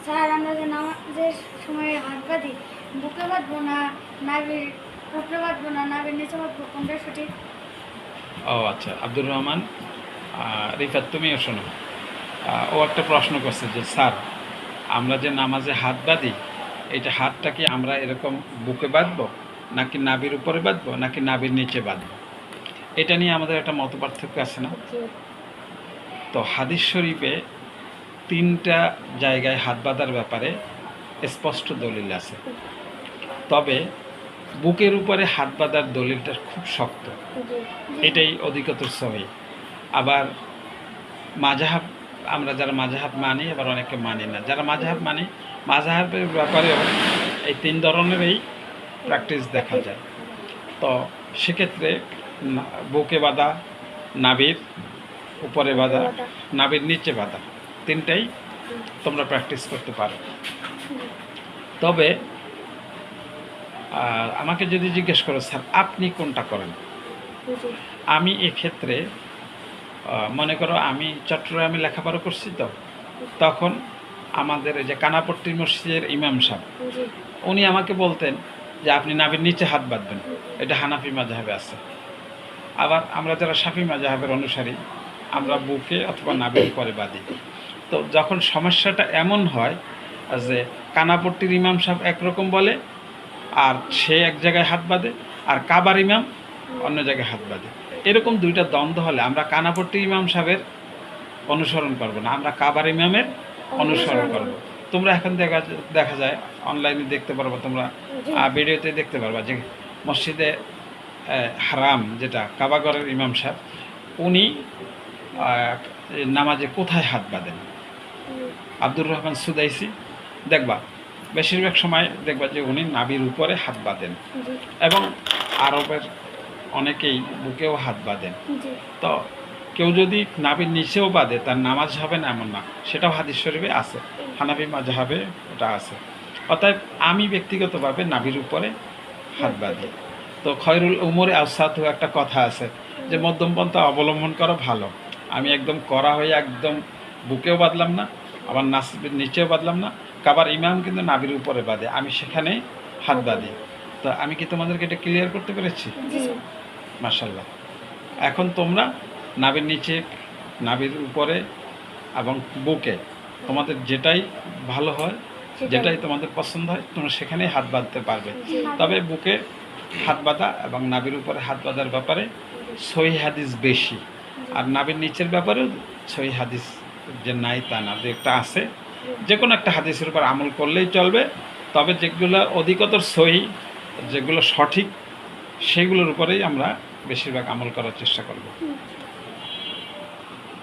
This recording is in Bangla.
স্যার আমরা যে নামাজের সময় হাত বাঁধি, বুকে বাঁধবো না নাভির উপরে বাঁধবো না নাভির নিচে বাঁধবো, কোনটা সঠিক? ও আচ্ছা, আব্দুর রহমান, রিফাত তুমিও শোনো। ও একটা প্রশ্ন করছে যে স্যার, আমরা যে নামাজে হাত বাঁধি, এটা হাতটা কি আমরা এরকম বুকে বাঁধবো, নাকি নাভির উপরে বাঁধবো, নাকি নাভির নিচে বাঁধবো? এটা নিয়ে আমাদের একটা মতপার্থক্য আছে না? তো হাদিস শরীফে 3টা জায়গায় হাত বাঁধার ব্যাপারে স্পষ্ট দলিল আছে। তবে বুকের উপরে হাত বাঁধার দলিলটা খুব শক্ত, এটাই অধিকতর সহি। আবার মাযহাব, আমরা যারা মাযহাব মানি, আবার অনেকে মানি না। যারা মাযহাব মানি, মাযহাবের ব্যাপারেও এই 3 ধরনেরই প্র্যাকটিস দেখা যায়। তো সেক্ষেত্রে বুকে বাঁধা, নাভির উপরে বাঁধা, নাভির নিচে বাঁধা, 3টাই তোমরা প্র্যাকটিস করতে পারো। তবে আমাকে যদি জিজ্ঞেস করো স্যার আপনি কোনটা করেন, আমি এক্ষেত্রে মনে করো আমি চট্টগ্রামে লেখাপড়া করছি, তো তখন আমাদের এই যে কানাপট্টি মসজিদের ইমাম সাহেব, উনি আমাকে বলতেন যে আপনি নাভির নিচে হাত বাঁধবেন, এটা হানাফি মাযহাবে আছে। আবার আমরা যারা শাফি মাযহাবের অনুসারী, আমরা বুকে অথবা নাভির উপরে বাঁধি। তো যখন সমস্যাটা এমন হয় যে কানাপট্টির ইমাম সাহেব একরকম বলে, আর সে এক জায়গায় হাত বাঁধে, আর কাবার ইমাম অন্য জায়গায় হাত বাঁধে, এরকম 2টা দ্বন্দ্ব হলে আমরা কানাপট্টি ইমাম সাহেবের অনুসরণ করব না, আমরা কাবার ইমামের অনুসরণ করব। তোমরা এখন দেখা যায় অনলাইনে দেখতে পারবো, তোমরা ভিডিওতে দেখতে পারবা যে মসজিদে হারাম, যেটা কাবাগরের ইমাম সাহেব, উনি নামাজে কোথায় হাত বাঁধেন। আব্দুর রহমান সুদাইসি দেখবা বেশিরভাগ সময় দেখবা যে উনি নাভির উপরে হাত বাঁধেন, এবং আরবের অনেকেই বুকেও হাত বাঁধেন। তো কেউ যদি নাভির নিচেও বাঁধে তার নামাজ হবে না এমন না, সেটাও হাদিস শরীফে আছে, হানাফি মাযহাবে এটা আছে। অতএব আমি ব্যক্তিগতভাবে নাভির উপরে হাত বাঁধি। তো খয়রুল উমরে আওসাতু একটা কথা আছে যে মধ্যম পন্থা অবলম্বন করা ভালো। আমি একদম কড়া হয়ে একদম বুকেও বাঁধলাম না, আবার নাসিবের নিচেও বাঁধলাম না। কাবার ইমাম কিন্তু নাভির উপরে বাঁধে, আমি সেখানে হাত বাঁধি। তো আমি কি তোমাদেরকে এটা ক্লিয়ার করতে পেরেছি? মাশাআল্লাহ। এখন তোমরা নাভির নিচে, নাভির উপরে এবং বুকে তোমাদের যেটাই ভালো হয়, যেটাই তোমাদের পছন্দ হয়, তোমরা সেখানেই হাত বাঁধতে পারবে। তবে বুকে হাত বাঁধা এবং নাভির উপরে হাত বাঁধার ব্যাপারে সহিহ হাদিস বেশি, আর নাভির নিচের ব্যাপারেও সহিহ হাদিস যে নাই তা না, যে একটা আছে, যে কোনো একটা হাদিসের উপর আমল করলেই চলবে। তবে যেগুলো অধিকতর সহিহ, যেগুলো সঠিক, সেগুলোর উপরেই আমরা বেশিরভাগ আমল করার চেষ্টা করব।